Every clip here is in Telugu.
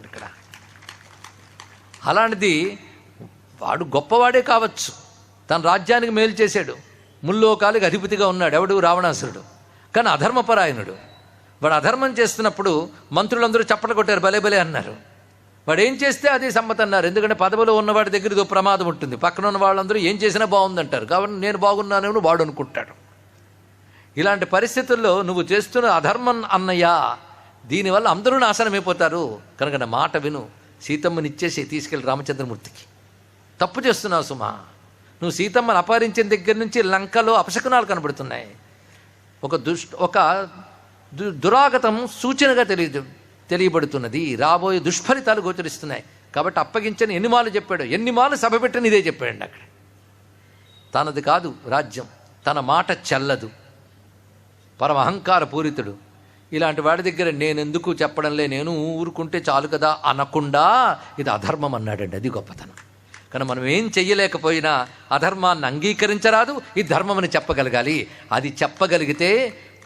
ఇక్కడ అలాంటిది వాడు గొప్పవాడే కావచ్చు, తన రాజ్యానికి మేలు చేశాడు, ముల్లోకాలకు అధిపతిగా ఉన్నాడు. ఎవడు? రావణాసురుడు. కానీ అధర్మపరాయణుడు. వాడు అధర్మం చేస్తున్నప్పుడు మంత్రులందరూ చప్పట్లు కొట్టారు, భలే భలే అన్నారు. వాడు ఏం చేస్తే అదే సమ్మతి అన్నారు. ఎందుకంటే పదవిలో ఉన్నవాడి దగ్గర ఇదో ప్రమాదం ఉంటుంది. పక్కన ఉన్న వాళ్ళందరూ ఏం చేసినా బాగుందంటారు. కాబట్టి నేను బాగున్నానేమో వాడు అనుకుంటాడు. ఇలాంటి పరిస్థితుల్లో నువ్వు చేస్తున్న అధర్మం అన్నయ్య, దీనివల్ల అందరూ నాశనమైపోతారు కనుక నా మాట విను. సీతమ్మని ఇచ్చేసి తీసుకెళ్ళి రామచంద్రమూర్తికి. తప్పు చేస్తున్నావు సుమా. నువ్వు సీతమ్మని అపహరించిన దగ్గర నుంచి లంకలో అపశకునాలు కనబడుతున్నాయి. ఒక దురాగతం సూచనగా తెలియబడుతున్నది. రాబోయే దుష్ఫలితాలు గోచరిస్తున్నాయి. కాబట్టి అప్పగించని ఎన్ని మాలు చెప్పాడు, ఎన్ని మాలు సభ పెట్టని ఇదే చెప్పాడండి. అక్కడ తనది కాదు రాజ్యం, తన మాట చెల్లదు, పరమ అహంకార పూరితుడు. ఇలాంటి వాడి దగ్గర నేనెందుకు చెప్పడంలే, నేను ఊరుకుంటే చాలు కదా అనకుండా ఇది అధర్మం అన్నాడండి. అది గొప్పతనం. కానీ మనం ఏం చెయ్యలేకపోయినా అధర్మాన్ని అంగీకరించరాదు, ఇది ధర్మం అని చెప్పగలగాలి. అది చెప్పగలిగితే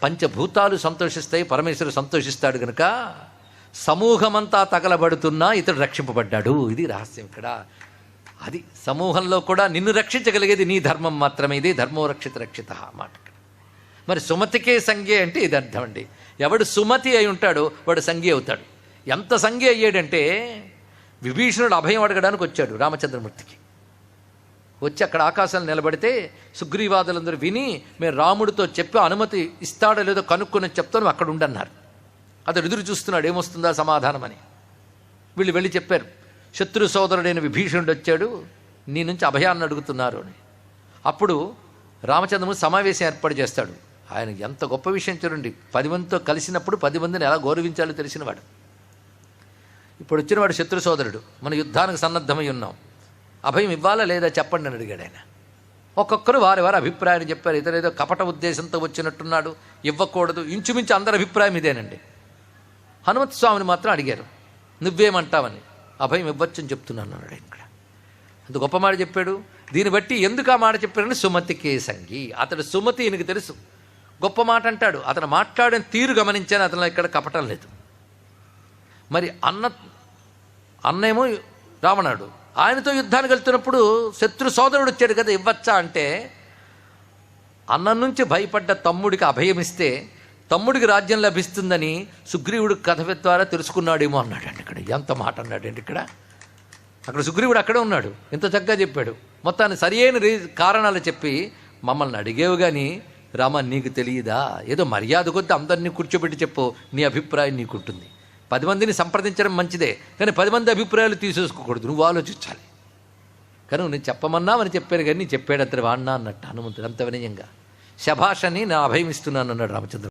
పంచభూతాలు సంతోషిస్తాయి, పరమేశ్వరుడు సంతోషిస్తాడు. కనుక సమూహమంతా తగలబడుతున్నా ఇతడు రక్షింపబడ్డాడు. ఇది రహస్యం ఇక్కడ. అది సమూహంలో కూడా నిన్ను రక్షించగలిగేది నీ ధర్మం మాత్రమే. ఇది ధర్మో రక్షిత రక్షిత మాట. మరి సుమతికే సంజ్ఞ అంటే ఇది అర్థం అండి. ఎవడు సుమతి అయి ఉంటాడో వాడు సంజ్ఞ అవుతాడు. ఎంత సంజ్ఞ అయ్యాడంటే విభీషణుడు అభయం అడగడానికి వచ్చాడు రామచంద్రమూర్తికి. వచ్చి అక్కడ ఆకాశంలో నిలబడితే సుగ్రీవాదులందరూ విని మేము రాముడితో చెప్పి అనుమతి ఇస్తాడో లేదో కనుక్కొని చెప్తాను అక్కడ ఉండన్నారు. అతడు ఎదురు చూస్తున్నాడు ఏమొస్తుందా సమాధానం అని. వీళ్ళు వెళ్ళి చెప్పారు, శత్రు సోదరుడైన విభీషణుడు వచ్చాడు, నీ నుంచి అభయాన్ని అడుగుతున్నారు అని. అప్పుడు రామచంద్రమూర్తి సమావేశం ఏర్పాటు చేస్తాడు. ఆయన ఎంత గొప్ప విషయం చూడండి. 10 మందితో కలిసినప్పుడు 10 మందిని ఎలా గౌరవించాలో తెలిసినవాడు. ఇప్పుడు వచ్చినవాడు శత్రు సోదరుడు, మన యుద్ధానికి సన్నద్ధమై ఉన్నాం, అభయం ఇవ్వాలా లేదా చెప్పండి అని అడిగాడు ఆయన. ఒక్కొక్కరు వారి అభిప్రాయాన్ని చెప్పారు. ఇతరేదో కపట ఉద్దేశంతో వచ్చినట్టున్నాడు, ఇవ్వకూడదు. ఇంచుమించు అందరి అభిప్రాయం ఇదేనండి. హనుమత్ స్వామిని మాత్రం అడిగారు, నువ్వేమంటావని. అభయం ఇవ్వచ్చు అని చెప్తున్నాను అన్నాడు ఇక్కడ. అంత గొప్ప మాట చెప్పాడు. దీన్ని బట్టి ఎందుకు ఆ మాట చెప్పాడని సుమతికే సంగి. అతడు సుమతి ఈయనకి తెలుసు, గొప్ప మాట అంటాడు. అతను మాట్లాడిన తీరు గమనించాను, అతను ఇక్కడ కపటం లేదు. మరి అన్నేమో రావణుడు, ఆయనతో యుద్ధానికి వెళ్తున్నప్పుడు శత్రు సోదరుడు వచ్చాడు కదా, ఇవ్వచ్చా అంటే అన్న నుంచి భయపడ్డ తమ్ముడికి అభయమిస్తే తమ్ముడికి రాజ్యం లభిస్తుందని సుగ్రీవుడు కథ ద్వారా తెలుసుకున్నాడేమో అన్నాడండి ఇక్కడ. ఎంత మాట అన్నాడండి ఇక్కడ. అక్కడ సుగ్రీవుడు అక్కడే ఉన్నాడు, ఎంత చక్కగా చెప్పాడు. మొత్తాన్ని సరి అయిన కారణాలు చెప్పి మమ్మల్ని అడిగేవు కానీ రామ నీకు తెలియదా, ఏదో మర్యాద కొద్ది అందరినీ కూర్చోబెట్టి చెప్పు, నీ అభిప్రాయం నీకుంటుంది. 10 మందిని సంప్రదించడం మంచిదే, కానీ 10 మంది అభిప్రాయాలు తీసేసుకోకూడదు, నువ్వు ఆలోచించాలి. కానీ నేను చెప్పమన్నామని చెప్పాను కానీ నీ చెప్పాడంతటి వాడినా అన్నట్టు హనుమంతుడు అంత వినయంగా. శభాషని నా అభయం ఇస్తున్నాను అన్నాడు రామచంద్ర.